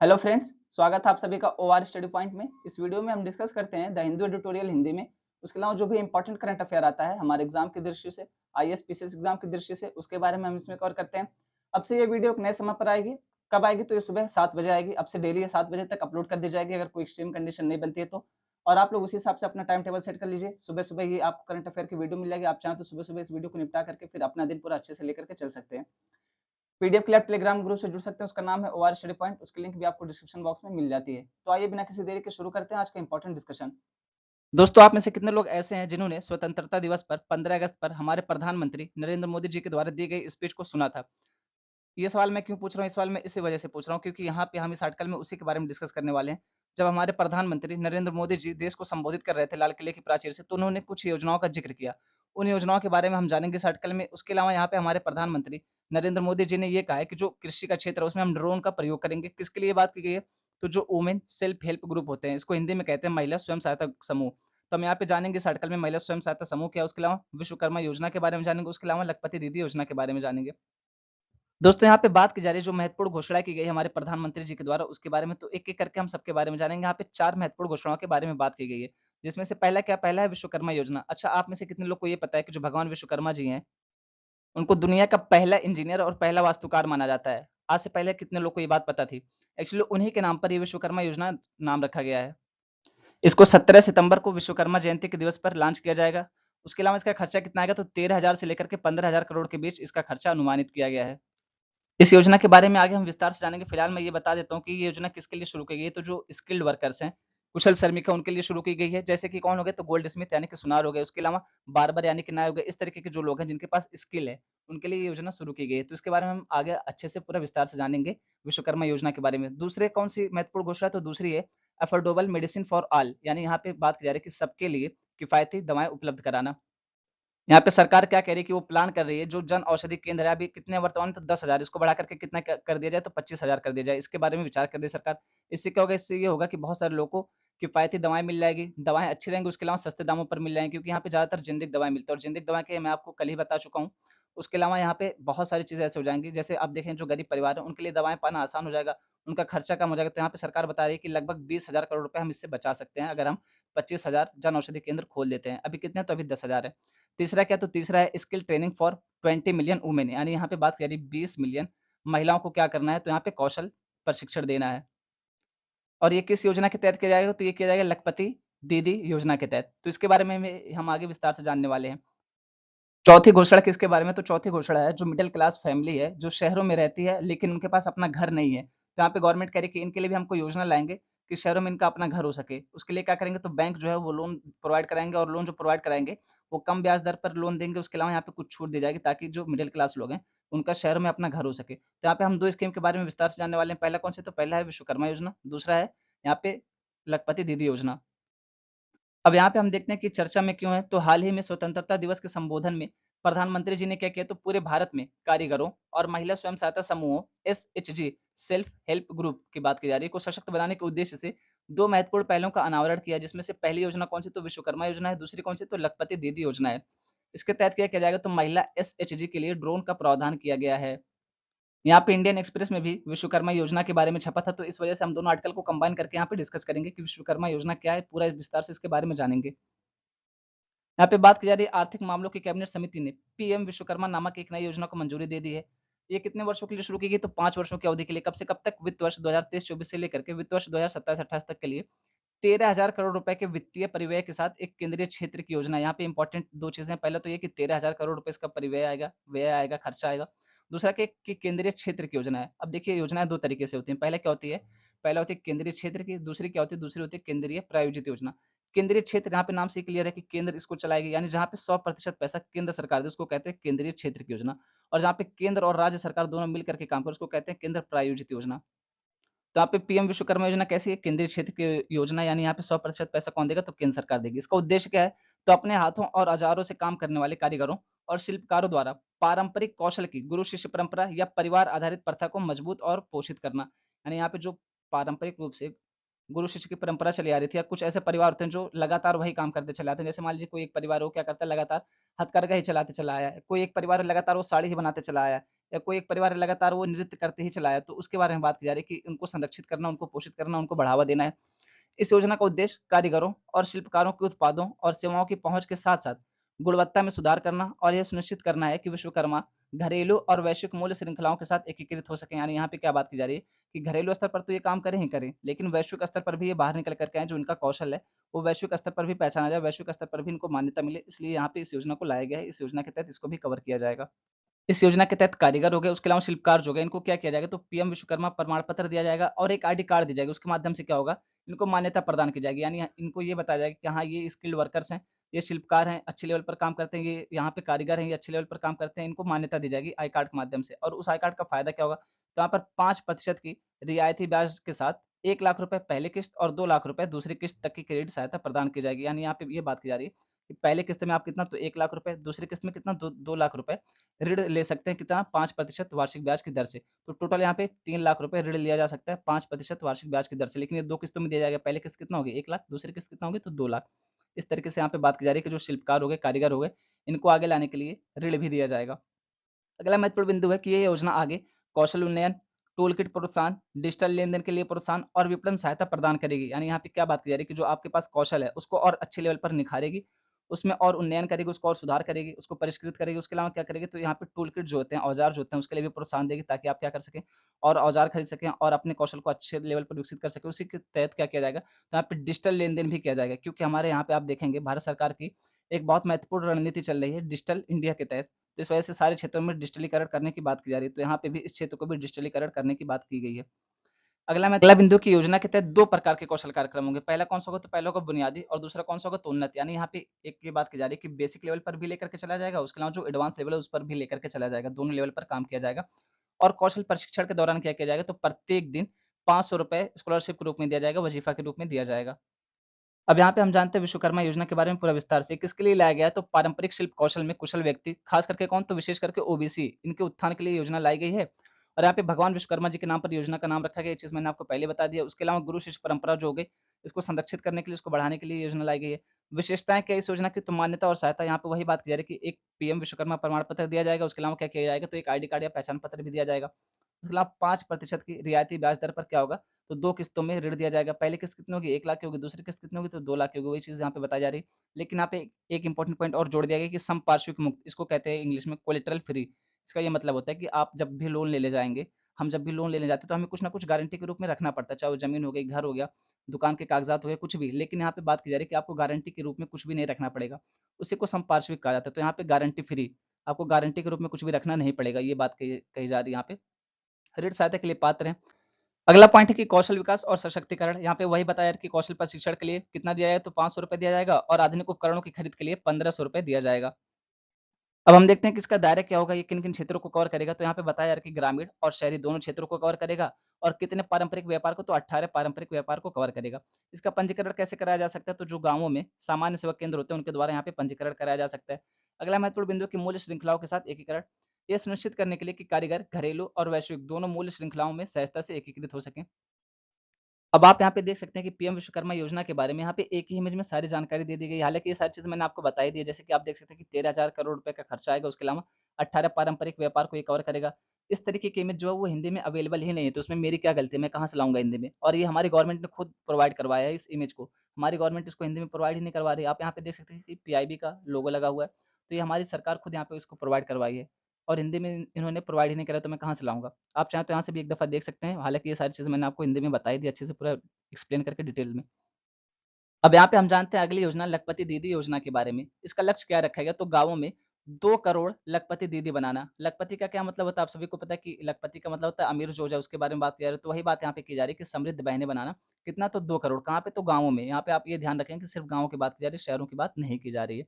Hello friends, स्वागत है आप सभी का ओआर स्टडी पॉइंट में। इस वीडियो में हम डिस्कस करते हैं द हिंदू एडिटोरियल हिंदी में। उसके अलावा जो भी इंपॉर्टेंट करंट अफेयर आता है हमारे एग्जाम की दृष्टि से, आईएएस पीसीएस एग्जाम की दृष्टि से, उसके बारे में हम इसमें कवर करते हैं। अब से ये वीडियो एक नए समय पर आएगी। कब आएगी? तो ये सुबह 7 बजे आएगी। अब से डेली ये 7 बजे तक अपलोड कर दी जाएगी अगर कोई एक्सट्रीम कंडीशन नहीं बनती है तो। और आप लोग उसी हिसाब से अपना टाइम टेबल सेट कर लीजिए। सुबह-सुबह ही आपको करंट अफेयर की वीडियो मिल जाएगी। आप चाहें तो सुबह-सुबह इस वीडियो को निपटा करके फिर अपना दिन पूरा अच्छे से लेकर के चल सकते हैं। पीडीएफ के लिए आप टेलीग्राम ग्रुप से जुड़ सकते हैं। उसका नाम है ओआर स्टडी पॉइंट। उसकी लिंक भी आपको डिस्क्रिप्शन बॉक्स में मिल जाती है। तो आइए बिना किसी देरी के शुरू करते हैं आज का इंपॉर्टेंट डिस्कशन। दोस्तों, आप में से कितने लोग ऐसे हैं जिन्होंने स्वतंत्रता दिवस पर 15 अगस्त पर हमारे प्रधानमंत्री नरेंद्र मोदी जी के द्वारा दी गई स्पीच को सुना था? ये सवाल मैं क्यों पूछ रहा हूँ? इस सवाल मैं इसी वजह से पूछ रहा हूँ क्योंकि यहाँ पे हम इस आर्टिकल में उसी के बारे में डिस्कस करने वाले हैं। जब हमारे प्रधानमंत्री नरेंद्र मोदी जी देश को संबोधित कर रहे थे लाल किले की प्राचीर से, तो उन्होंने कुछ योजनाओं का जिक्र किया। उन योजनाओं के बारे में हम जानेंगे इस आर्टिकल में। उसके अलावा यहाँ पे हमारे प्रधानमंत्री नरेंद्र मोदी जी ने ये कहा है कि जो कृषि का क्षेत्र है उसमें हम ड्रोन का प्रयोग करेंगे। किसके लिए बात की गई है? तो जो वुमेन सेल्फ हेल्प ग्रुप होते हैं, इसको हिंदी में कहते हैं महिला स्वयं सहायता समूह। तो हम यहाँ पे जानेंगे इस आर्टिकल में महिला स्वयं सहायता समूह क्या है, उसके अलावा विश्वकर्मा योजना के बारे में जानेंगे, उसके अलावा लखपति दीदी योजना के बारे में जानेंगे। दोस्तों, यहाँ पे बात की जा रही है जो महत्वपूर्ण घोषणा की गई है हमारे प्रधानमंत्री जी के द्वारा, उसके बारे में। तो एक-एक करके हम सबके बारे में जानेंगे। यहाँ पे 4 महत्वपूर्ण घोषणाओं के बारे में बात की गई है, जिसमें से पहला क्या? पहला है विश्वकर्मा योजना। अच्छा, आप में से कितने लोग को ये पता है कि जो भगवान विश्वकर्मा जी हैं, उनको दुनिया का पहला इंजीनियर और पहला वास्तुकार माना जाता है? आज से पहले कितने लोग को ये बात पता थी? एक्चुअली उन्हीं के नाम पर ये विश्वकर्मा योजना नाम रखा गया है। इसको 17 सितंबर को विश्वकर्मा जयंती के दिवस पर लॉन्च किया जाएगा। उसके अलावा इसका खर्चा कितना आएगा? तो 13,000 से लेकर के 15,000 करोड़ के बीच इसका खर्चा अनुमानित किया गया है। इस योजना के बारे में आगे हम विस्तार से जानेंगे। फिलहाल मैं ये बता देता हूँ कि ये योजना किसके लिए शुरू की गई है। तो जो स्किल्ड वर्कर्स हैं, कुशल श्रमिक हैं, उनके लिए शुरू की गई है। जैसे कि कौन हो गए? तो गोल्ड स्मिथ यानी कि सुनार हो गए। उसके अलावा बार्बर यानी कि नाई हो गए। इस तरीके के जो लोग हैं जिनके पास स्किल है, उनके लिए ये योजना शुरू की गई है। तो इसके बारे में हम आगे अच्छे से पूरा विस्तार से जानेंगे विश्वकर्मा योजना के बारे में। दूसरे कौन सी महत्वपूर्ण घोषणा है? तो दूसरी है अफोर्डेबल मेडिसिन फॉर ऑल, यानी यहाँ पे बात की जा रही है कि सबके लिए किफायती दवाएं उपलब्ध कराना। यहाँ पे सरकार क्या कह रही है कि वो प्लान कर रही है, जो जन औषधि केंद्र है, अभी कितने वर्तमान में? तो 10,000, इसको बढ़ा करके कितना कर दिया जाए? तो 25,000 कर दिया जाए। इसके बारे में विचार कर रही है सरकार। इससे क्या होगा? इससे ये होगा कि बहुत सारे लोगों को किफ़ायती दवाएँ मिल जाएगी, दवाएँ अच्छी रहेंगी, उसके अलावा सस्ते दामों पर मिल जाएँगी, क्योंकि यहाँ पे ज़्यादातर जेनेरिक दवाएँ मिलती हैं और जेनेरिक दवा के मैं आपको कल ही बता चुका हूँ। उसके अलावा यहाँ पे बहुत सारी चीज़ें ऐसे हो जाएँगी, जैसे आप देखें जो गरीब परिवार है, उनके लिए दवाएँ पाना आसान हो जाएगा, उनका खर्चा कम हो जाएगा। तो यहाँ पे सरकार बता रही है कि लगभग 20,000 करोड़ रुपए हम इससे बचा सकते हैं, अगर हम 25,000 जन औषधि केंद्र खोल देते हैं। अभी कितने हैं? तो अभी 10,000 है। तीसरा क्या? तो तीसरा है skill training for 20 million women, यानी यहाँ पे बात करी 20 मिलियन महिलाओं को क्या करना है? तो यहाँ पे कौशल प्रशिक्षण देना है। और ये किस योजना के तहत किया जाएगा? तो ये किया जाएगा लखपति दीदी योजना के तहत। तो इसके बारे में हम आगे विस्तार से जानने वाले हैं। चौथी घोषणा किसके बारे में? तो चौथी घोषणा है जो मिडिल क्लास फैमिली है, जो शहरों में रहती है लेकिन उनके पास अपना घर नहीं है। तो यहाँ पे गवर्नमेंट कह रही है कि इनके लिए भी हमको योजना लाएँगे कि शहरों में इनका अपना घर हो सके। उसके लिए क्या करेंगे? तो बैंक जो है वो लोन प्रोवाइड कराएँगे और लोन जो प्रोवाइड कराएँगे, वो कम ब्याज दर पर लोन देंगे। उसके अलावा यहाँ पे कुछ छूट दी जाएगी ताकि जो मिडिल क्लास लोग हैं, उनका शहरों में अपना घर हो सके। तो यहाँ पे हम 2 स्कीम के बारे में विस्तार से जानने वाले हैं। पहला कौन सा? तो पहला है विश्वकर्मा योजना, दूसरा है यहाँ पे लखपति दीदी योजना। अब यहाँ पे हम देखते हैं कि चर्चा में क्यों है, तो हाल ही में स्वतंत्रता दिवस के संबोधन में प्रधानमंत्री जी ने क्या किया? तो पूरे भारत में कारीगरों और महिला स्वयं सहायता समूहों एसएचजी सेल्फ हेल्प ग्रुप की बात की जा रही है, को सशक्त बनाने के उद्देश्य से 2 महत्वपूर्ण पहलों का अनावरण किया, जिसमें से पहली योजना कौन सी? तो विश्वकर्मा योजना है, दूसरी कौन सी? तो लखपति दीदी योजना है। इसके तहत क्या किया जाएगा? तो महिला एसएचजी के लिए ड्रोन का प्रावधान किया गया है। यहाँ पे इंडियन एक्सप्रेस में भी विश्वकर्मा योजना के बारे में छपा था, तो इस वजह से हम दोनों आर्टिकल को कंबाइन करके यहाँ पे डिस्कस करेंगे कि विश्वकर्मा योजना क्या है, पूरा विस्तार से इसके बारे में जानेंगे। यहाँ पे बात की जा रही है आर्थिक मामलों की कैबिनेट समिति ने पीएम विश्वकर्मा नामक एक नई योजना को मंजूरी दे दी है। ये कितने वर्षों के लिए शुरू की गई? तो 5 वर्षों की अवधि के लिए। कब से कब तक? वित्त वर्ष 2023-24 से लेकर के वित्त वर्ष 2027-28 तक के लिए 13,000 करोड़ रुपए के वित्तीय परिव्यय के साथ एक केंद्रीय क्षेत्र की योजना है। यहाँ पे इंपॉर्टेंट 2 चीजें हैं। पहला तो ये कि 13,000 करोड़ रुपए इसका परिव्यय आएगा, व्यय आएगा, खर्चा आएगा। दूसरा कि केंद्रीय क्षेत्र की योजना है। अब देखिए योजनाएं 2 तरीके से होती हैं। पहला क्या होती है? पहला होती है केंद्रीय क्षेत्र की, दूसरी क्या होती है? दूसरी होती है केंद्रीय प्रायोजित योजना। केंद्रीय क्षेत्र यहाँ पे नाम से क्लियर है कि केंद्र इसको चलाएगी, यानी जहाँ पे 100% पैसा केंद्र सरकार दे उसको कहते हैं केंद्रीय क्षेत्र की योजना। और जहाँ पे केंद्र और राज्य सरकार दोनों मिलकर के काम करे उसको कहते हैं केंद्र प्रायोजित योजना। तो यहाँ पे पीएम विश्वकर्मा योजना कैसी है? केंद्रीय क्षेत्र की योजना, यानी यहाँ पे 100% पैसा कौन देगा? तो केंद्र सरकार देगी। इसका उद्देश्य क्या है? तो अपने हाथों और औजारों से काम करने वाले कारीगरों और शिल्पकारों द्वारा पारंपरिक कौशल की गुरु शिष्य परंपरा या परिवार आधारित प्रथा को मजबूत और पोषित करना। यानी यहाँ पे जो पारंपरिक रूप से गुरु शिष्य की परंपरा चली आ रही थी, या कुछ ऐसे परिवार होते हैं जो लगातार वही काम करते चले आते हैं। जैसे मान लीजिए कोई एक परिवार हो क्या करता है, लगातार हथकरघा ही चलाते चला आया है, कोई एक परिवार लगातार वो साड़ी ही बनाते चला आया है, या कोई एक परिवार लगातार वो नृत्य करते ही चला आया है। तो उसके बारे में बात की जा रही है कि उनको संरक्षित करना, उनको पोषित करना, उनको बढ़ावा देना है। इस योजना का उद्देश्य कारीगरों और शिल्पकारों के उत्पादों और सेवाओं की पहुंच के साथ साथ गुणवत्ता में सुधार करना और यह सुनिश्चित करना है कि विश्वकर्मा घरेलू और वैश्विक मूल्य श्रृंखलाओं के साथ एकीकृत हो सके। यानी यहाँ पे क्या बात की जा रही है कि घरेलू स्तर पर तो ये काम करें ही करें, लेकिन वैश्विक स्तर पर भी ये बाहर निकल करके आए, जो इनका कौशल है वो वैश्विक स्तर पर भी पहचाना जाए, वैश्विक स्तर पर भी इनको मान्यता मिले। इसलिए यहाँ पे इस योजना को लाया गया है। इस योजना के तहत इसको भी कवर किया जाएगा। इस योजना के तहत कारीगर हो गए, उसके अलावा शिल्पकार जो गए, इनको क्या किया जाएगा, तो पीएम विश्वकर्मा प्रमाण पत्र दिया जाएगा और एक आईडी कार्ड दी जाएगी। उसके माध्यम से क्या होगा, इनको मान्यता प्रदान की जाएगी। यानी इनको ये बताया जाएगा कि हाँ, ये स्किल्ड वर्कर्स हैं, ये शिल्पकार हैं, अच्छे लेवल पर काम करते हैं, ये यहाँ पे कारीगर हैं, ये अच्छे लेवल पर काम करते हैं। इनको मान्यता दी जाएगी आई कार्ड के माध्यम से। और उस आई कार्ड का फायदा क्या होगा, तो यहाँ पर 5% की रियायती ब्याज के साथ 1 लाख रुपए पहली किस्त और 2 लाख रुपए दूसरी किस्त तक की क्रेडिट सहायता प्रदान की जाएगी। यानी यहाँ पे ये बात की जा रही है कि पहले किस्त में आप कितना, तो 1 लाख रुपए, दूसरी किस्त में कितना, 2 लाख रुपए ऋण ले सकते हैं। कितना, 5% वार्षिक ब्याज की दर से। तो टोटल यहाँ पे 3 लाख रुपए ऋण लिया जा सकता है 5% वार्षिक ब्याज की दर से। लेकिन ये 2 किस्तों में दिया जाएगा। पहले किस्त कितना होगी, 1 लाख, दूसरी किस्त कितना होगी, तो 2 लाख। इस तरीके से यहाँ पे बात की जा रही है कि जो शिल्पकार हो गए, कारीगर हो गए, इनको आगे लाने के लिए ऋण भी दिया जाएगा। अगला महत्वपूर्ण बिंदु है कि ये योजना आगे कौशल उन्नयन, टूल किट प्रोत्साहन, डिजिटल लेन-देन के लिए प्रोत्साहन और विपणन सहायता प्रदान करेगी। यानी यहाँ पे क्या बात की जा रही है कि जो आपके पास कौशल है, उसको और अच्छे लेवल पर निखारेगी, उसमें और उन्नयन करेगी, उसको और सुधार करेगी, उसको परिष्कृत करेगी। उसके अलावा क्या करेगी, तो यहाँ पे टूल किट जो होते हैं, औजार जो होते हैं, उसके लिए भी प्रोत्साहन देगी, ताकि आप क्या कर सकें, और औजार खरीद सकें और अपने कौशल को अच्छे लेवल पर विकसित कर सकें। उसी के तहत क्या किया जाएगा, तो यहाँ पे डिजिटल लेन-देन भी किया जाएगा, क्योंकि हमारे यहाँ पे आप देखेंगे भारत सरकार की एक बहुत महत्वपूर्ण रणनीति चल रही है डिजिटल इंडिया के तहत। तो इस वजह से सारे क्षेत्रों में डिजिटलीकरण करने की बात की जा रही है। तो यहाँ पे भी इस क्षेत्र को भी डिजिटलीकरण करने की बात की गई है। अगला बिंदु की योजना के तहत 2 प्रकार के कौशल कार्यक्रम होंगे। पहला कौन सा होगा, तो पहला होगा बुनियादी, और दूसरा कौन सा होगा, तो उन्नत। यानी यहाँ पे एक ये बात की जा रही है कि बेसिक लेवल पर भी लेकर के चला जाएगा, उसके अलावा जो एडवांस लेवल है उस पर भी लेकर के चला जाएगा। दोनों लेवल पर काम किया जाएगा। और कौशल प्रशिक्षण के दौरान क्या किया जाएगा, तो प्रत्येक दिन ₹500 स्कॉलरशिप के रूप में दिया जाएगा, वजीफा के रूप में दिया जाएगा। अब यहाँ पे हम जानते हैं विश्वकर्मा योजना के बारे में पूरा विस्तार से। किसके लिए लाया गया है, तो पारंपरिक शिल्प कौशल में कुशल व्यक्ति, खास करके कौन, तो विशेष करके ओबीसी, इनके उत्थान के लिए योजना लाई गई है। और यहाँ पे भगवान विश्वकर्मा जी के नाम पर योजना का नाम रखा गया, ये चीज मैंने आपको पहले बता दिया। उसके अलावा गुरु शिष्य परंपरा जो हो गई, इसको संरक्षित करने के लिए, इसको बढ़ाने के लिए योजना लाई गई है। विशेषताएं क्या है इस योजना की, तो मान्यता और सहायता, यहाँ पे वही बात की जा रही है कि एक पीएम विश्वकर्मा प्रमाण पत्र दिया जाएगा। उसके अलावा क्या किया जाएगा, तो एक आईडी कार्ड या पहचान पत्र भी दिया जाएगा। उसके अलावा 5% की रियायती ब्याज दर पर क्या होगा, तो 2 किस्तों में ऋण दिया जाएगा। पहली किस्त कितनी होगी, 1 लाख की होगी, दूसरी किस्त कितनी होगी, तो 2 लाख की होगी। वही चीज़ यहाँ पे बताई जा रही है। लेकिन यहाँ पे एक इंपॉर्टेंट पॉइंट और जोड़ दिया गया कि संपार्श्विक मुक्त, इसको कहते हैं इंग्लिश में कोलेटरल फ्री। इसका ये मतलब होता है कि आप जब भी लोन लेने जाएँगे, हम जब भी लोन लेने जाते हैं, तो हमें कुछ ना कुछ गारंटी के रूप में रखना पड़ता है, चाहे वो ज़मीन हो गई, घर हो गया, दुकान के कागज़ात हो गए, कुछ भी। लेकिन यहाँ पे बात की जा रही है कि आपको गारंटी के रूप में कुछ भी नहीं रखना पड़ेगा। उसी को संपार्श्विक कहा जाता है। तो यहाँ पे गारंटी फ्री, आपको गारंटी के रूप में कुछ भी रखना नहीं पड़ेगा। ये बात कही कही जा रही है यहाँ पे। ऋण सहायता के लिए पात्र हैं। अगला पॉइंट है कि कौशल विकास और सशक्तिकरण। यहाँ पे वही बताया कि कौशल प्रशिक्षण के लिए कितना दिया जाए, तो ₹500 दिया जाएगा, और आधुनिक उपकरणों की खरीद के लिए ₹1500 दिया जाएगा। अब हम देखते हैं कि इसका दायरा क्या होगा, ये किन-किन क्षेत्रों को कवर करेगा। तो यहाँ पे बताया जा रहा है कि ग्रामीण और शहरी दोनों क्षेत्रों को कवर करेगा, और कितने पारंपरिक व्यापार को, तो 18 पारंपरिक व्यापार को कवर करेगा। इसका पंजीकरण कैसे कराया जा सकता है, तो जो गाँवों में सामान्य सेवा केंद्र होते हैं, उनके द्वारा यहाँ पे पंजीकरण कराया जा सकता है। अगला महत्वपूर्ण बिंदु की मूल्य श्रृंखलाओं के साथ एकीकरण। ये सुनिश्चित करने के लिए कि कारीगर घरेलू और वैश्विक दोनों मूल्य श्रृंखलाओं में सहजता से एकीकृत हो सकें। अब आप यहाँ पे देख सकते हैं कि पीएम विश्वकर्मा योजना के बारे में यहाँ पे एक ही इमेज में सारी जानकारी दे दी गई है। हालाँकि ये सारी चीज़ मैंने आपको बता ही दी है। जैसे कि आप देख सकते हैं कि 13,000 करोड़ रुपए का खर्चा आएगा, उसके अलावा 18 पारंपरिक व्यापार को ये कवर करेगा। इस तरीके की इमेज जो है वो हिंदी में अवेलेबल ही नहीं है, तो उसमें मेरी क्या गलती है, मैं कहाँ से लाऊँगा हिंदी में? और ये हमारी गवर्नमेंट ने खुद प्रोवाइड करवाया है इस इमेज को। हमारी गवर्नमेंट इसको हिंदी में प्रोवाइड ही नहीं करवा रही है। आप यहाँ पे देख सकते हैं कि पीआईबी का लोगो लगा हुआ है, तो ये हमारी सरकार खुद यहाँ पे इसको प्रोवाइड करवाई है, और हिंदी में इन्होंने प्रोवाइड ही नहीं करा, तो मैं कहाँ से लाऊँगा? आप चाहें तो यहाँ से भी एक दफ़ा देख सकते हैं। हालाँकि ये सारी चीज़ें मैंने आपको हिंदी में बताई दी अच्छे से, पूरा एक्सप्लेन करके डिटेल में। अब यहाँ पे हम जानते हैं अगली योजना लखपति दीदी योजना के बारे में। इसका लक्ष्य क्या रखा गया, तो गाँवों में 2 करोड़ लखपति दीदी बनाना। लखपति का क्या मतलब होता है, आप सभी को पता है कि लखपति का मतलब होता है अमीर जो हो जाए, उसके बारे में बात की जा रही है। तो वही बात यहाँ पे की जा रही है कि समृद्ध बहनें बनाना। कितना, तो 2 करोड़। कहाँ पे, तो गाँवों में। यहाँ पे आप ये ध्यान रखें कि सिर्फ गाँवों की बात की जा रही है, शहरों की बात नहीं की जा रही है।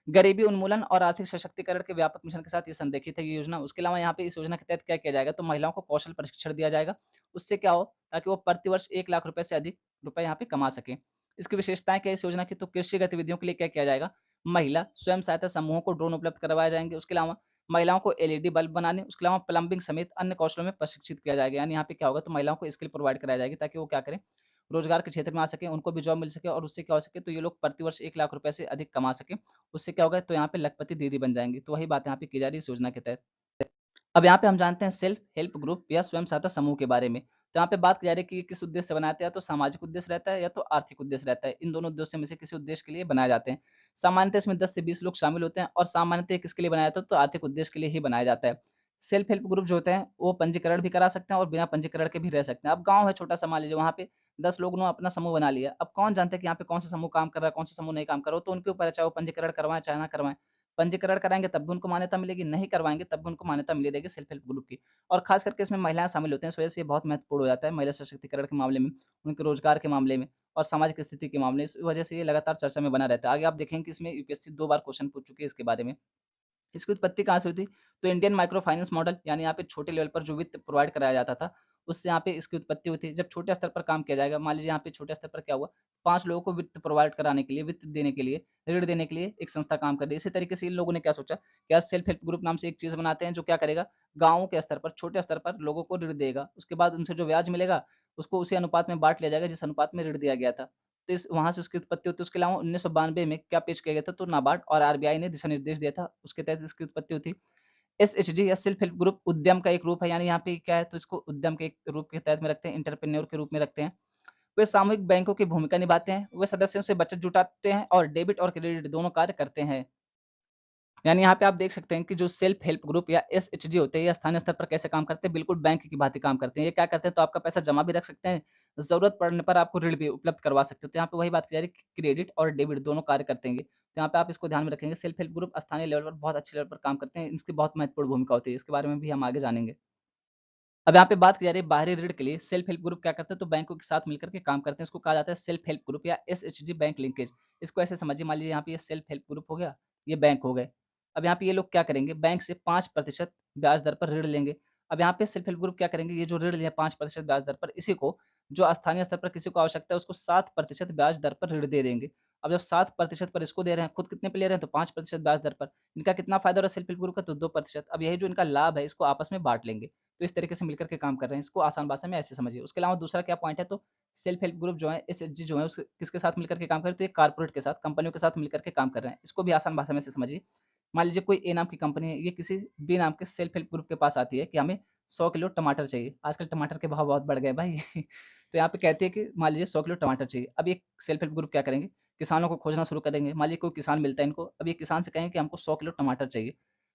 गरीबी उन्मूलन और आर्थिक सशक्तिकरण के व्यापक मिशन के साथ ये संरेखित है ये योजना। उसके अलावा यहाँ पे इस योजना के तहत क्या किया जाएगा, तो महिलाओं को कौशल प्रशिक्षण दिया जाएगा। उससे क्या हो, ताकि वो प्रतिवर्ष 1 लाख रुपए से अधिक रुपए यहाँ पे कमा सकें। इसकी विशेषताएं क्या है इस योजना की, तो कृषि गतिविधियों के लिए क्या किया जाएगा, महिला स्वयं सहायता समूहों को ड्रोन उपलब्ध करवाए जाएंगे। उसके अलावा महिलाओं को एलईडी बल्ब बनाने, उसके अलावा प्लम्बिंग समेत अन्य कौशलों में प्रशिक्षित किया जाएगा। यानी यहाँ पे क्या होगा, तो महिलाओं को स्किल प्रोवाइड कराई जाएगी, ताकि वो क्या करें, रोजगार के क्षेत्र में आ सके, उनको भी जॉब मिल सके और उससे क्या हो सके तो ये लोग प्रतिवर्ष 1 लाख रुपए से अधिक कमा सके। उससे क्या होगा तो यहाँ पे लखपति दीदी बन जाएँगे। तो वही बात यहाँ पे की जा रही है इस योजना के तहत। अब यहाँ पे हम जानते हैं सेल्फ हेल्प ग्रुप या स्वयं सहायता समूह के बारे में। तो यहाँ पे बात की जा रही है कि ये किस उद्देश्य से बनाते हैं, या तो सामाजिक उद्देश्य रहता है या तो आर्थिक उद्देश्य रहता है। इन दोनों उद्देश्य में से किसी उद्देश्य के लिए बनाए जाते हैं। सामान्यतः इसमें 10 से 20 लोग शामिल होते हैं और सामान्यतः ये किसके लिए बनाया जाता है तो आर्थिक उद्देश्य के लिए ही बनाया जाता है। सेल्फ हेल्प ग्रुप जो होते हैं वो पंजीकरण भी करा सकते हैं और बिना पंजीकरण के भी रह सकते हैं। अब गाँव है छोटा सा मान लीजिए वहाँ पे 10 लोगों ने अपना समूह बना लिया। अब कौन जानता है कि यहाँ पे कौन सा समूह काम कर रहा है, कौन सा समूह नहीं काम कर रहा है, तो उनके ऊपर है चाहे वो पंजीकरण करवाएँ चाहे ना करवाएँ। पंजीकरण कराएँगे तब भी उनको मान्यता मिलेगी, नहीं करवाएँगे तब भी उनको मान्यता मिली रहेगी सेल्फ हेल्प ग्रुप की। और खास करके इसमें महिलाएँ शामिल होती हैं, इस वजह से ये बहुत महत्वपूर्ण हो जाता है महिला सशक्तिकरण के मामले में, उनके रोजगार के मामले में और सामाजिक स्थिति के मामले में। इस वजह से ये लगातार चर्चा में बना रहता है। आगे आप देखेंगे कि इसमें यूपीएससी 2 बार क्वेश्चन पूछ चुकी है इसके बारे में। इसकी उत्पत्ति कहाँ से हुई थी? तो इंडियन माइक्रो फाइनेंस मॉडल यानी यहाँ पे छोटे लेवल पर जो वित्त प्रोवाइड कराया जाता था, उससे यहाँ पे इसकी उत्पत्ति हुई थी। जब छोटे स्तर पर काम किया जाएगा, मान लीजिए यहाँ पे छोटे स्तर पर क्या हुआ, 5 लोगों को वित्त प्रोवाइड कराने के लिए, वित्त देने के लिए, ऋण देने के लिए एक संस्था काम कर रही है। इसी तरीके से इन लोगों ने क्या सोचा कि यार सेल्फ हेल्प ग्रुप नाम से एक चीज़ बनाते हैं जो क्या करेगा, गाँवों के स्तर पर, छोटे स्तर पर लोगों को ऋण देगा। उसके बाद उनसे जो ब्याज मिलेगा, उसको उसी अनुपात में बाँट लिया जाएगा जिस अनुपात में ऋण दिया गया था। तो इस वहाँ से उसकी उत्पत्ति होती है। उसके अलावा 1992 में क्या पेश किया गया था, तो नाबार्ड और आरबीआई ने दिशा निर्देश दिया था, उसके तहत इसकी उत्पत्ति हुई थी। एसएचजी या सेल्फ हेल्प ग्रुप उद्यम का एक रूप है, यानी यहाँ पे क्या है तो इसको उद्यम के एक रूप के तहत में रखते हैं, एंटरप्रेन्योर के रूप में रखते हैं। वे सामूहिक बैंकों की भूमिका निभाते हैं, वे सदस्यों से बचत जुटाते हैं और डेबिट और क्रेडिट दोनों कार्य करते हैं। यानी यहाँ पे आप देख सकते हैं कि जो सेल्फ हेल्प ग्रुप या एसएचजी होते हैं, ये स्थानीय स्तर पर कैसे काम करते हैं, बिल्कुल बैंक की भांति काम करते हैं। ये क्या करते हैं तो आपका पैसा जमा भी रख सकते हैं, ज़रूरत पड़ने पर आपको ऋण भी उपलब्ध करवा सकते हो। तो यहाँ पे वही बात की जा रही है कि क्रेडिट और डेबिट दोनों कार्य करते हैं। तो यहाँ पे आप इसको ध्यान में रखेंगे, सेल्फ हेल्प ग्रुप स्थानीय लेवल पर बहुत अच्छे लेवल पर काम करते हैं, इसकी बहुत महत्वपूर्ण भूमिका होती है। इसके बारे में भी हम आगे जानेंगे। अब यहाँ पे बात की जा रही है बाहरी ऋण के लिए सेल्फ हेल्प ग्रुप क्या करते हैं तो बैंकों के साथ मिलकर के काम करते हैं। इसको कहा जाता है सेल्फ हेल्प ग्रुप या एसएचजी बैंक लिंकेज। इसको ऐसे समझिए, मान लीजिए यहाँ पे ये सेल्फ हेल्प ग्रुप हो गया, ये बैंक हो गए। अब यहाँ पे ये लोग क्या करेंगे, बैंक से 5% ब्याज दर पर ऋण लेंगे। अब यहाँ पे सेल्फ हेल्प ग्रुप क्या करेंगे, ये जो ऋण लिया 5% ब्याज दर पर, इसी को जो स्थानीय स्तर पर किसी को आवश्यकता है उसको 7% ब्याज दर पर ऋण दे देंगे। अब जब 7% पर इसको दे रहे हैं, खुद कितने पे ले रहे हैं तो 5% ब्याज दर पर, इनका कितना फायदा हो रहा है सेल्फ हेल्प ग्रुप का तो 2%। अब यही जो इनका लाभ है इसको आपस में बांट लेंगे। तो इस तरीके से मिलकर के काम कर रहे हैं। इसको आसान भाषा में ऐसे समझिए। उसके अलावा दूसरा क्या पॉइंट है तो सेल्फ हेल्प ग्रुप जो है, एसएचजी जो है, उस किसके साथ मिलकर के काम कर रहे हैं तो ये कॉर्पोरेट के साथ, कंपनियों के साथ मिलकर के काम कर रहे हैं। इसको भी आसान भाषा में ऐसे समझिए। मान लीजिए कोई ए नाम की कंपनी है, ये किसी बी नाम के सेल्फ हेल्प ग्रुप के पास आती है कि हमें 100 किलो टमाटर चाहिए। आजकल टमाटर के भाव बहुत बढ़ गए भाई। तो यहाँ पे कहती है कि मान लीजिए 100 किलो टमाटर चाहिए। अब ये सेल्फ हेल्प ग्रुप क्या करेंगे, किसानों को खोजना शुरू करेंगे। मान लीजिए कोई किसान मिलता है इनको, अब ये किसान से कहेंगे कि हमको 100 किलो टमाटर चाहिए।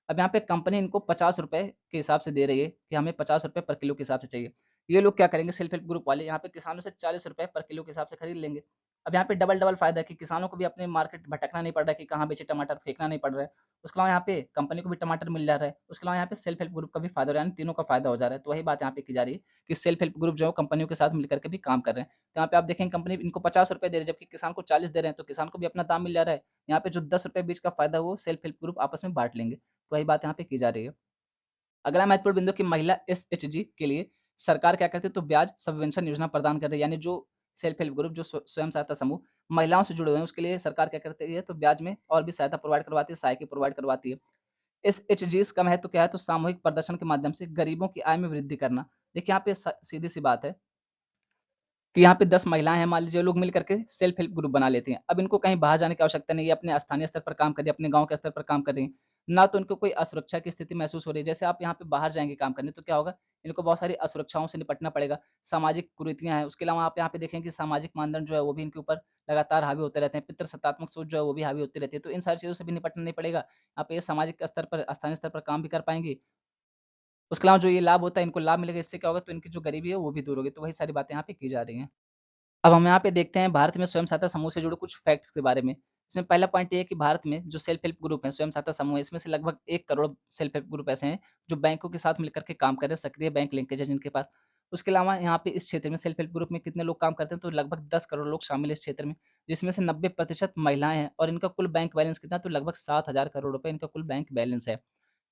अब यहाँ पे कंपनी इनको ₹50 के हिसाब से दे रही है कि हमें ₹50 पर किलो के हिसाब से चाहिए। ये लोग क्या करेंगे सेल्फ हेल्प ग्रुप वाले, यहाँ पे किसानों से ₹40 पर किलो के हिसाब से खरीद लेंगे। अब यहाँ पे डबल-डबल फ़ायदा है कि किसानों को भी अपने मार्केट भटकना नहीं पड़ रहा है कि कहाँ बेचे टमाटर, फेंकना नहीं पड़ रहा है। उसके अलावा यहाँ पे कंपनी को भी टमाटर मिल जा रहा है। उसके अलावा यहाँ पे सेल्फ हेल्प ग्रुप का भी फ़ायदा हो रहा है, यानी तीनों का फ़ायदा हो जा रहा है। तो वही बात यहाँ पे की जा रही है कि सेल्फ हेल्प ग्रुप जो है वो कंपनियों के साथ मिलकर के भी काम कर रहे हैं। तो यहाँ पे आप देखेंगे कंपनी इनको ₹50 दे रही है जबकि किसान को 40 दे रहे हैं, तो किसान को भी अपना दाम मिल जा रहा है। यहाँ पे जो ₹10 बीच का फ़ायदा है वो सेल्फ हेल्प ग्रुप आपस में बाँट लेंगे। तो वही बात यहाँ पे की जा रही है। अगला महत्वपूर्ण बिंदु कि महिला एसएचजी के लिए सरकार क्या करती है तो ब्याज सबवेंशन योजना प्रदान कर रही है, यानी जो सेल्फ हेल्प ग्रुप जो स्वयं सहायता समूह महिलाओं से जुड़े हुए हैं उसके लिए सरकार क्या करती है तो ब्याज में और भी सहायता प्रोवाइड करवाती है, सहायता प्रोवाइड करवाती है। एसएचजी का महत्व क्या है तो सामूहिक प्रदर्शन के माध्यम से गरीबों की आय में वृद्धि करना। देखिए यहाँ पे सीधी सी बात है कि यहाँ पे 10 महिलाएँ हैं, मान लीजिए वो लोग मिल करके सेल्फ हेल्प ग्रुप बना लेती हैं। अब इनको कहीं बाहर जाने की आवश्यकता नहीं है, अपने स्थानीय स्तर पर काम कर रही है, अपने गाँव के स्तर पर काम कर रही हैं। ना तो इनको कोई असुरक्षा की स्थिति महसूस हो रही है। जैसे आप यहाँ पे बाहर जाएँगे काम करने तो क्या होगा, इनको बहुत सारी असुरक्षाओं से निपटना पड़ेगा, सामाजिक कुरीतियाँ हैं। उसके अलावा आप यहाँ पे देखेंगे कि सामाजिक मानदंड जो है वो भी इनके ऊपर लगातार हावी होते रहते हैं, पितृसत्तात्मक सोच जो है वो भी हावी होती रहती है। तो इन सारी चीज़ों से भी निपटना नहीं पड़ेगा। यहाँ पे ये सामाजिक स्तर पर, स्थानीय स्तर पर काम भी कर पाएँगी। उसके अलावा जो ये लाभ होता है, इनको लाभ मिलेगा, इससे क्या होगा तो इनकी जो गरीबी है वो भी दूर होगी। तो वही सारी बातें यहाँ पे की जा रही हैं। अब हम यहाँ पे देखते हैं भारत में स्वयं सहायता समूह से जुड़े कुछ फैक्ट्स के बारे में। इसमें पहला पॉइंट ये है कि भारत में जो सेल्फ हेल्प ग्रुप है, स्वयं सहायता समूह है, इसमें से लगभग 1 करोड़ सेल्फ हेल्प ग्रुप ऐसे हैं, जो बैंकों के साथ मिलकर के काम कर रहे हैं, सक्रिय बैंक लिंकेज है जिनके पास। उसके अलावा यहाँ पे इस क्षेत्र में सेल्फ हेल्प ग्रुप में कितने लोग काम करते हैं, तो लगभग 10 करोड़ लोग शामिल हैं इस क्षेत्र में, जिसमें से 90% महिलाएँ हैं और इनका कुल बैंक बैलेंस कितना है, तो लगभग 7,000 करोड़ रुपए इनका कुल बैंक बैलेंस है।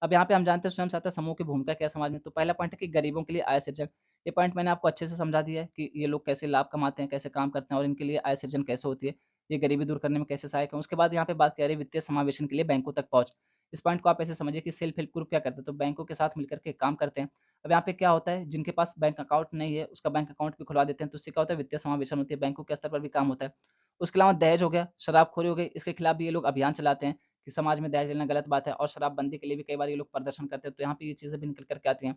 अब यहाँ पे हम जानते हैं स्वयं सहायता समूह की भूमिका क्या है समाज में। तो पहला पॉइंट है कि गरीबों के लिए आय सृजन। ये पॉइंट मैंने आपको अच्छे से समझा दिया है कि ये लोग कैसे लाभ कमाते हैं, कैसे काम करते हैं और इनके लिए आय सृजन कैसे होती है, ये गरीबी दूर करने में कैसे सहायक है। उसके बाद यहाँ पे बात कर रही है वित्तीय समावेशन के लिए बैंकों तक पहुँच। इस पॉइंट को आप ऐसे समझिए कि सेल्फ हेल्प ग्रुप क्या करते हैं, तो बैंकों के साथ मिलकर के काम करते हैं। अब यहाँ पे क्या होता है, जिनके पास बैंक अकाउंट नहीं है उसका बैंक अकाउंट भी खुलवा देते हैं, तो उससे क्या होता है, वित्तीय समावेशन होती है, बैंकों के स्तर पर भी काम होता है। उसके अलावा दहेज हो गया, शराबखोरी हो गई, इसके खिलाफ भी ये लोग अभियान चलाते हैं कि समाज में दहेज लेना गलत बात है, और शराबबंदी के लिए भी कई बार ये लोग प्रदर्शन करते हैं, तो यहाँ पे ये चीजें भी निकल करके आती हैं।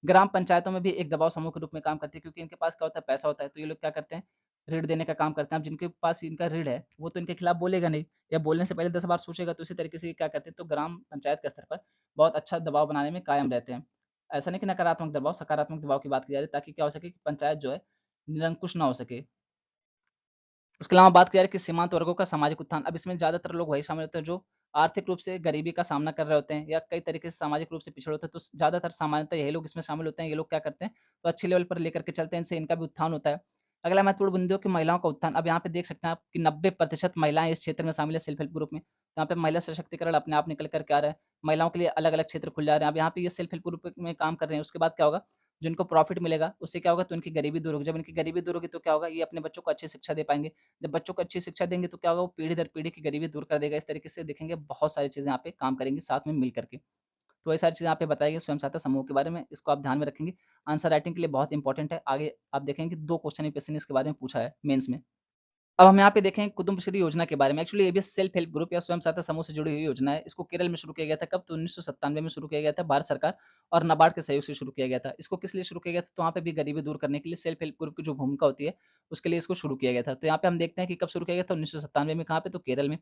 ग्राम पंचायतों में भी एक दबाव समूह के रूप में काम करती है, क्योंकि इनके पास क्या होता है, पैसा होता है, तो ये लोग क्या करते हैं, ऋण देने का काम करते हैं। अब जिनके पास इनका ऋण है वो तो इनके खिलाफ बोलेगा नहीं, या बोलने से पहले 10 बार सोचेगा, तो इसी तरीके से ये क्या करते हैं, तो ग्राम पंचायत के स्तर पर बहुत अच्छा दबाव बनाने में कायम रहते हैं। ऐसा नहीं कि नकारात्मक दबाव, सकारात्मक दबाव की बात की जा रही है, ताकि क्या हो सके कि पंचायत जो है निरंकुश ना हो सके। उसके अलावा बात की जा रही है कि सीमांत वर्गों का सामाजिक उत्थान। अब इसमें ज्यादातर लोग वही शामिल होते हैं जो आर्थिक रूप से गरीबी का सामना कर रहे होते हैं, या कई तरीके से सामाजिक रूप से पिछड़े होते हैं, तो ज्यादातर सामान्यतः यही लोग इसमें शामिल होते हैं। ये लोग क्या करते हैं, तो अच्छे लेवल पर लेकर के चलते हैं, इनसे इनका भी उत्थान होता है। अगला महत्वपूर्ण बिंदु है कि महिलाओं का उत्थान। अब यहाँ पे देख सकते हैं आप कि 90% महिलाएं इस क्षेत्र में शामिल है सेल्फ हेल्प ग्रुप में। तो यहाँ पे महिला सशक्तिकरण अपने आप निकल करके आ रहा है, महिलाओं के लिए अलग अलग क्षेत्र खुल जा रहे हैं। अब यहाँ पे ये सेल्फ हेल्प ग्रुप में काम कर रहे हैं, उसके बाद क्या होगा, जिनको प्रॉफिट मिलेगा उससे क्या होगा, तो उनकी गरीबी दूर होगी। जब इनकी गरीबी दूर होगी तो क्या होगा, ये अपने बच्चों को अच्छी शिक्षा दे पाएंगे। जब बच्चों को अच्छी शिक्षा देंगे तो क्या होगा, वो पीढ़ी दर पीढ़ी की गरीबी दूर कर देगा। इस तरीके से देखेंगे बहुत सारी चीजें यहाँ पे काम करेंगी साथ में मिल करके। तो ये सारी चीजें यहाँ पे बताई गई स्वयं सहायता समूह के बारे में, इसको आप ध्यान में रखेंगे। आंसर राइटिंग के लिए बहुत इंपॉर्टेंट है। आगे आप देखेंगे कि 2 क्वेश्चन ईपीएससी ने इसके बारे में पूछा है मेंस में। अब हम यहाँ पे देखें कुटुंबश्री योजना के बारे में। एक्चुअली ये भी सेल्फ हेल्प ग्रुप या स्वयं सहायता समूह से जुड़ी हुई योजना है। इसको केरल में शुरू किया गया था, कब, तो 1997 में शुरू किया गया था भारत सरकार और नाबार्ड के सहयोग से शुरू किया गया था। इसको किस लिए शुरू किया गया था, तो वहाँ पे भी गरीबी दूर करने के लिए सेल्फ हेल्प ग्रुप की जो भूमिका होती है उसके लिए इसको शुरू किया गया था। तो यहाँ पे हम देखते हैं कि कब शुरू किया गया था, 1997 में। कहाँ पे, तो केरल में।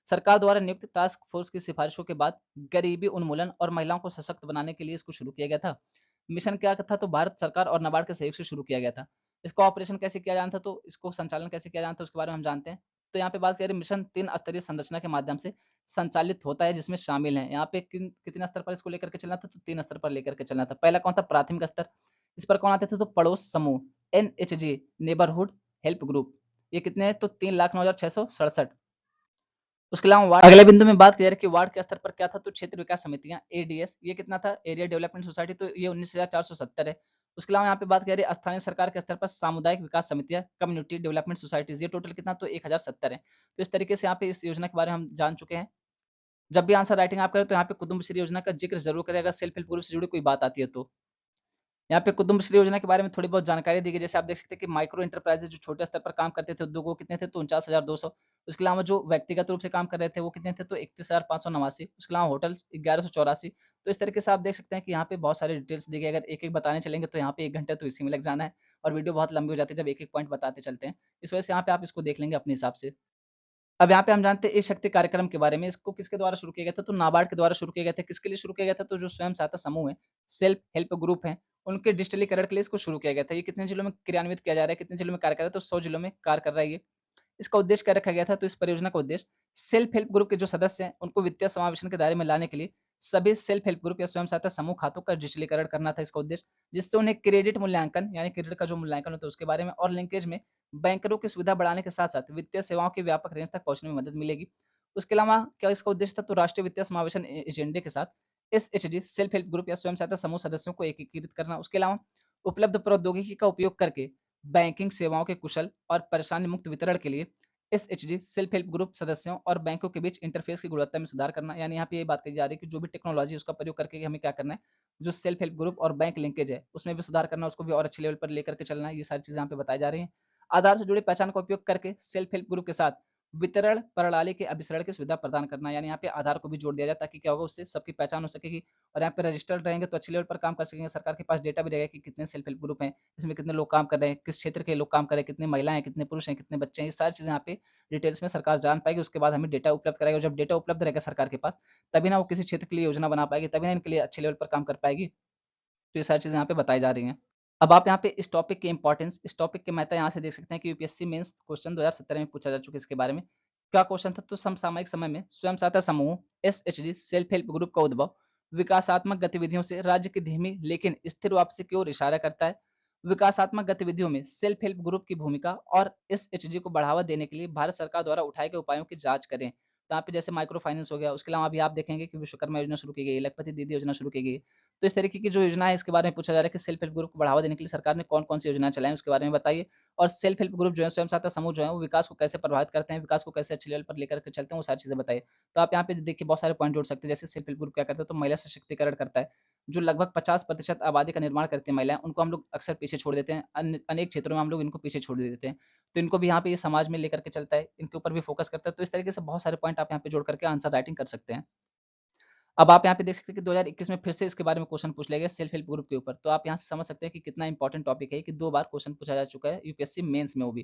सरकार द्वारा नियुक्त टास्क फोर्स की सिफारिशों के बाद गरीबी उन्मूलन और महिलाओं को सशक्त बनाने के लिए इसको शुरू किया गया था। मिशन क्या था, तो भारत सरकार और नाबार्ड के सहयोग से शुरू किया गया था। इसका ऑपरेशन कैसे किया जाना था, तो इसको संचालन कैसे किया जाना था उसके बारे में हम जानते हैं। तो यहाँ पे बात करें, मिशन 3 स्तरीय संरचना के माध्यम से संचालित होता है, जिसमें शामिल हैं यहाँ पे कितने स्तर पर इसको लेकर के चलना था, तो 3 स्तर पर लेकर के चलना था। पहला कौन था, प्राथमिक स्तर। इस पर कौन आते थे, तो पड़ोस समूह, NHG, नेबरहुड हेल्प ग्रुप। ये कितने हैं, तो 3,09,667। उसके अलावा वार्ड, अगले बिंदु में बात करें कि वार्ड के स्तर पर क्या था, तो क्षेत्र विकास समितियां, ADS, ये कितना था, एरिया डेवलपमेंट सोसाइटी, तो ये 19,470 है। उसके अलावा यहाँ पे बात करें स्थानीय सरकार के स्तर पर सामुदायिक विकास समितियां, कम्युनिटी डेवलपमेंट सोसाइटीज, ये टोटल कितना, तो 1070 है। तो इस तरीके से यहाँ पे इस योजना के बारे में हम जान चुके हैं। जब भी आंसर राइटिंग आप करें तो यहाँ पे कुटुंबश्री योजना का जिक्र जरूर करें, अगर सेल्फ हेल्प ग्रुप से जुड़ी कोई बात आती है तो। यहाँ पे कुटुंबश्री योजना के बारे में थोड़ी बहुत जानकारी दी गई। जैसे आप देख सकते हैं कि माइक्रो इंटरप्राइजेज जो छोटे स्तर पर काम करते थे, उद्योग, वो कितने थे, तो 49,200। उसके अलावा जो व्यक्तिगत रूप से काम कर रहे थे वो कितने थे, तो 31,589। उसके अलावा होटल 1184। तो इस तरीके से आप देख सकते हैं कि यहाँ पे बहुत सारे डिटेल्स दी गई। अगर एक एक बताने चलेंगे तो यहाँ पे 1 घंटा तो इसी में लग जाना है, और वीडियो बहुत लंबी हो जाती है जब एक एक पॉइंट बताते चलते हैं। इस वजह से यहाँ पे आप इसको देख लेंगे अपने हिसाब से। अब यहाँ पे हम जानते हैं इस शक्ति कार्यक्रम के बारे में। इसको किसके द्वारा शुरू किया गया था, तो नाबार्ड के द्वारा शुरू किया गया था। किसके लिए शुरू किया गया था, तो जो स्वयं सहायता समूह है, सेल्फ हेल्प ग्रुप है, उनके डिजिटलीकरण के लिए इसको शुरू किया गया था। ये कितने जिलों में क्रियान्वित किया जा रहा है, कितने जिलों में कार्य कर रहा है, तो 100 जिलों में कार्य कर रहा है ये। इसका उद्देश्य क्या रखा गया था, तो इस परियोजना का उद्देश्य सेल्फ हेल्प ग्रुप के जो सदस्य हैं उनको वित्तीय समावेशन के दायरे में लाने के लिए सभी सेल्फ हेल्प ग्रुप या स्वयं सहायता समूह खातों का डिजिटलीकरण करना था इसका उद्देश्य, जिससे उन्हें क्रेडिट मूल्यांकन, यानी क्रेडिट का जो मूल्यांकन होता है उसके बारे में, और लिंकेज में बैंकरों की सुविधा बढ़ाने के साथ साथ वित्तीय सेवाओं के व्यापक रेंज तक पहुंचने में मदद मिलेगी। उसके अलावा क्या इसका उद्देश्य था, तो राष्ट्रीय वित्तीय समावेशन एजेंडे के साथ SHG सेल्फ हेल्प ग्रुप या स्वयं सहायता समूह सदस्यों को एकीकृत करना। उसके अलावा उपलब्ध प्रौद्योगिकी का उपयोग करके बैंकिंग सेवाओं के कुशल और परेशानी मुक्त वितरण के लिए SHG सेल्फ हेल्प ग्रुप सदस्यों और बैंकों के बीच इंटरफेस की गुणवत्ता में सुधार करना। यानी यहाँ पे ये बात कही जा रही है कि जो भी टेक्नोलॉजी है उसका प्रयोग करके हमें क्या करना है, जो सेल्फ हेल्प ग्रुप और बैंक लिंकेज है उसमें भी सुधार करना, उसको भी और अच्छे लेवल पर लेकर के चलना है। ये सारी चीजें यहाँ पे बताई जा रही हैं। आधार से जुड़ी पहचान का उपयोग करके सेल्फ हेल्प ग्रुप के साथ वितरण प्रणाली के अभिसरण की सुविधा प्रदान करना। यानी यहाँ पे आधार को भी जोड़ दिया जाए, ताकि क्या होगा, उससे सबकी पहचान हो सकेगी, और यहाँ पे रजिस्टर्ड रहेंगे तो अच्छे लेवल पर काम कर सकेंगे। सरकार के पास डेटा भी रहेगा कि कितने सेल्फ हेल्प ग्रुप हैं, इसमें कितने लोग काम कर रहे हैं, किस क्षेत्र के लोग काम कर रहे हैं, कितनी महिलाएं हैं, कितने पुरुष हैं, कितने बच्चे हैं। ये सारी चीजें यहाँ पे डिटेल्स में सरकार जान पाएगी। उसके बाद हमें डेटा उपलब्ध कराएगी, और जब डेटा उपलब्ध रहेगा सरकार के पास, तभी ना वो किसी क्षेत्र के लिए योजना बना पाएगी, तभी ना इनके लिए अच्छे लेवल पर काम कर पाएगी। तो ये सारी चीजें यहाँ पे बताई जा रही हैं। अब आप यहाँ पे इस टॉपिक की इंपॉर्टेंस, इस टॉपिक के महत्व यहाँ से देख सकते हैं कि यूपीएससी मेंस क्वेश्चन 2017 में पूछा जा चुका है इसके बारे में। क्या क्वेश्चन था, तो समसामयिक समय में स्वयं सहायता समूह SHG सेल्फ हेल्प ग्रुप का उद्भव विकासात्मक गतिविधियों से राज्य की धीमी लेकिन स्थिर वापसी की ओर इशारा करता है। विकासात्मक गतिविधियों में सेल्फ हेल्प ग्रुप की भूमिका और SHG को बढ़ावा देने के लिए भारत सरकार द्वारा उठाए गए उपायों की जांच करें। तो यहाँ पे जैसे माइक्रो फाइनेंस हो गया, उसके अलावा अभी आप देखेंगे कि विश्वकर्मा योजना शुरू की गई है, लखपति दीदी योजना शुरू की गई है। तो इस तरीके की जो योजना है इसके बारे में पूछा जा रहा है कि सेल्फ हेल्प ग्रुप को बढ़ावा देने के लिए सरकार ने कौन कौन सी योजना चलाई उसके बारे में बताइए। और सेल्फ हेल्प ग्रुप जो है, स्वयं सहायता समूह जो है, वो विकास को कैसे प्रभावित करते हैं, विकास को कैसे अच्छे लेवल पर लेकर के चलते हैं, वो सारी चीज़ें बताइए। तो आप यहाँ पे देखिए बहुत सारे पॉइंट जोड़ सकते हैं, जैसे सेल्फ हेल्प ग्रुप क्या करता है, तो महिला सशक्तिकरण करता है। जो लगभग 50% आबादी का निर्माण करती है महिलाएँ, उनको हम लोग अक्सर पीछे छोड़ देते हैं। अनेक क्षेत्रों में हम लोग इनको पीछे छोड़ देते हैं। तो इनको भी यहाँ पे ये समाज में लेकर के चलता है, इनके ऊपर भी फोकस करता है। तो इस तरीके से बहुत सारे पॉइंट आप यहाँ पे जोड़ करके आंसर राइटिंग कर सकते हैं। अब आप यहाँ पे देख सकते हैं कि 2021 में फिर से इसके बारे में क्वेश्चन पूछ लिया गया सेल्फ हेल्प ग्रुप के ऊपर। तो आप यहाँ से समझ सकते हैं कि कितना इंपॉर्टेंट टॉपिक है कि 2 बार क्वेश्चन पूछा जा चुका है यूपीएससी मेंस में वो भी।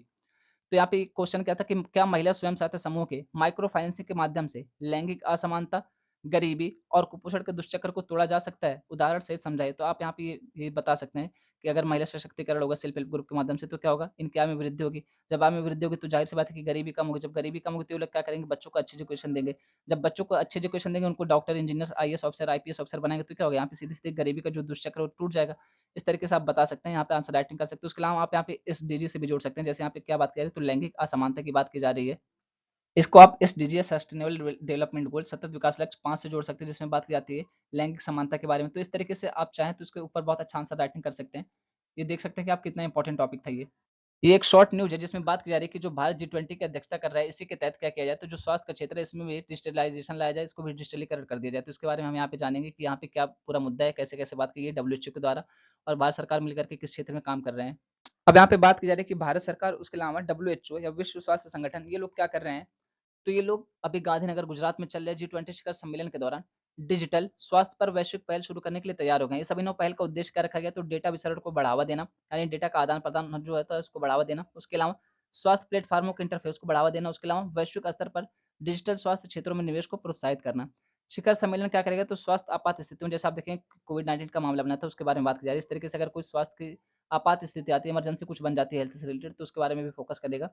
तो यहाँ पे क्वेश्चन क्या था कि क्या महिला स्वयं सहायता समूह के माइक्रो फाइनेंसिंग के माध्यम से लैंगिक असमानता, गरीबी और कुपोषण के दुष्चक्र को तोड़ा जा सकता है? उदाहरण सहित समझाइए। तो आप यहाँ पे ये बता सकते हैं कि अगर महिला सशक्तिकरण होगा सेल्फ हेल्प ग्रुप के माध्यम से तो क्या होगा? इनकी आय में वृद्धि होगी। जब आय में वृद्धि होगी तो ज़ाहिर-सी बात है कि गरीबी कम होगी। जब गरीबी कम होगी तो ये लोग क्या करेंगे? बच्चों को अच्छी एजुकेशन देंगे। जब बच्चों को अच्छी एजुकेशन देंगे, उनको doctor, engineer, IAS officer, IPS officer बनाएँगे तो क्या होगा? यहाँ पे सीधे-सीधे गरीबी का जो दुष्चक्र है वो टूट जाएगा। इस तरीके से आप बता सकते हैं, यहाँ पे आंसर राइटिंग कर सकते हैं। उसके अलावा आप यहाँ पे एसडीजी से भी जोड़ सकते हैं। जैसे यहाँ पे क्या बात की जा रही है, तो लैंगिक असमानता की बात की जा रही है। इसको आप एसडीजी सस्टेनेबल डेवलपमेंट गोल सतत विकास लक्ष्य 5 से जोड़ सकते हैं, जिसमें बात की जाती है लैंगिक समानता के बारे में। तो इस तरीके से आप चाहें तो इसके ऊपर बहुत अच्छा आंसर राइटिंग कर सकते हैं। ये देख सकते हैं कि आप कितना इंपॉर्टेंट टॉपिक था ये। ये एक शॉर्ट न्यूज़ है जिसमें बात की जा रही है कि जो भारत जी20 की अध्यक्षता कर रहा है, इसी के तहत क्या किया जाए, तो जो स्वास्थ्य का क्षेत्र है इसमें भी डिजिटलाइज़ेशन लाया जाए, इसको भी डिजिटलीकरण कर दिया जाए। तो इसके बारे में हम यहाँ पे जानेंगे कि यहाँ पे क्या पूरा मुद्दा है, कैसे-कैसे बात की गई है डब्ल्यूएचओ के द्वारा और भारत सरकार मिलकर के किस क्षेत्र में काम कर रहे हैं। अब यहाँ पे बात की जा रही है कि भारत सरकार उसके अलावा डब्ल्यूएचओ या विश्व स्वास्थ्य संगठन ये लोग क्या कर रहे हैं, तो ये लोग अभी गांधीनगर गुजरात में चल रहे जी20 शिखर सम्मेलन के दौरान डिजिटल स्वास्थ्य पर वैश्विक पहल शुरू करने के लिए तैयार हो गए हैं। इस अभिनव पहल का उद्देश्य क्या रखा गया, तो डेटा वितरण को बढ़ावा देना, यानी डेटा का आदान प्रदान जो है तो उसको बढ़ावा देना। उसके अलावा स्वास्थ्य प्लेटफॉर्मों के इंटरफेस को बढ़ावा देना। उसके अलावा वैश्विक स्तर पर डिजिटल स्वास्थ्य क्षेत्रों में निवेश को प्रोत्साहित करना। शिखर सम्मेलन क्या करेगा, तो स्वास्थ्य आपात स्थितियों जैसे आप देखें कोविड-19 का मामला बना था उसके बारे में बात की जा रही है। इस तरीके से अगर कोई स्वास्थ्य की आपात स्थिति आती है, इमरजेंसी कुछ बन जाती है हेल्थ से रिलेटेड, तो उसके बारे में भी फोकस करेगा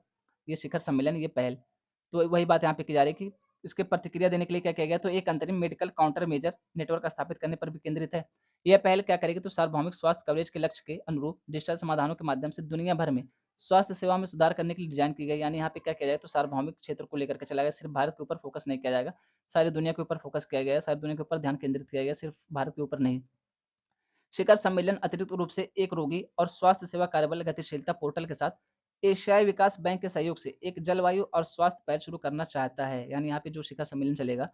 ये शिखर सम्मेलन, ये पहल। तो वही बात यहाँ पे की जा रही है कि इसके प्रतिक्रिया देने के लिए क्या किया गया, तो एक अंतरिम मेडिकल काउंटर मेजर नेटवर्क स्थापित करने पर भी केंद्रित है। यह पहल क्या करेगी, तो सार्वभौमिक स्वास्थ्य कवरेज के लक्ष्य के अनुरूप डिजिटल समाधानों के माध्यम से दुनिया भर में स्वास्थ्य सेवा में सुधार करने के लिए डिजाइन की गई। यानी यहाँ पे क्या किया जाए, तो सार्वभौमिक क्षेत्र को लेकर के चला गया, सिर्फ भारत के ऊपर फोकस नहीं किया जाएगा, सारी दुनिया के ऊपर फोकस किया गया है, सारी दुनिया के ऊपर ध्यान केंद्रित किया गया, सिर्फ भारत के ऊपर नहीं। शिखर सम्मेलन अतिरिक्त रूप से एक रोगी और स्वास्थ्य सेवा कार्यबल गतिशीलता पोर्टल के साथ एशियाई विकास बैंक के सहयोग से एक जलवायु और स्वास्थ्य पहल शुरू करना चाहता है। यानी यहाँ पे जो शिखर सम्मेलन चलेगा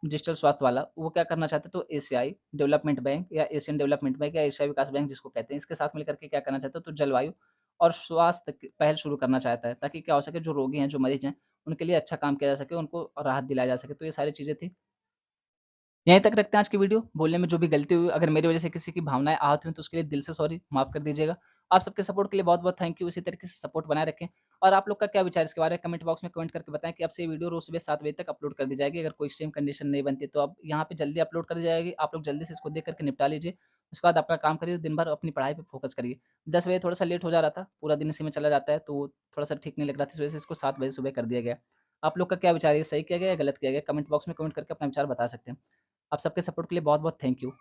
डिजिटल स्वास्थ्य वाला, वो क्या करना चाहते हैं, तो एशियाई डेवलपमेंट बैंक या एशियन डेवलपमेंट बैंक या एशियाई विकास बैंक जिसको कहते हैं, इसके साथ मिलकर के क्या करना चाहता है, तो जलवायु और स्वास्थ्य पहल शुरू करना चाहता है, ताकि क्या हो सके, जो रोगी हैं, जो मरीज हैं, उनके लिए अच्छा काम किया जा सके, उनको राहत दिलाया जा सके। तो ये सारी चीजें थी। यहीं तक रखते हैं आज की वीडियो। बोलने में जो भी गलती हुई, अगर मेरी वजह से किसी की भावनाएँ आहत हुई तो उसके लिए दिल से सॉरी, माफ़ कर दीजिएगा। आप सबके सपोर्ट के लिए बहुत-बहुत थैंक यू। इसी तरीके से सपोर्ट बनाए रखें और आप लोग का क्या विचार है इसके बारे में कमेंट बॉक्स में कमेंट करके बताएँ कि अब से ये वीडियो रोज़ सुबह 7 बजे तक अपलोड कर दी जाएगी। अगर कोई सेम कंडीशन नहीं बनती तो अब यहाँ पे जल्दी अपलोड कर दी जाएगी। आप लोग जल्दी से इसको देख करके निपटा लीजिए। उसके बाद अपना काम करिए, दिन भर अपनी पढ़ाई पे फोकस करिए। 10 बजे थोड़ा-सा लेट हो जा रहा था, पूरा दिन इसी में चला जाता है तो थोड़ा-सा ठीक नहीं लग रहा था, इस वजह से इसको 7 बजे सुबह कर दिया गया। आप लोग का क्या विचार है, ये सही किया गया या गलत किया गया? कमेंट बॉक्स में कमेंट करके अपना विचार बता सकते हैं। आप सबके सपोर्ट के लिए बहुत-बहुत थैंक यू।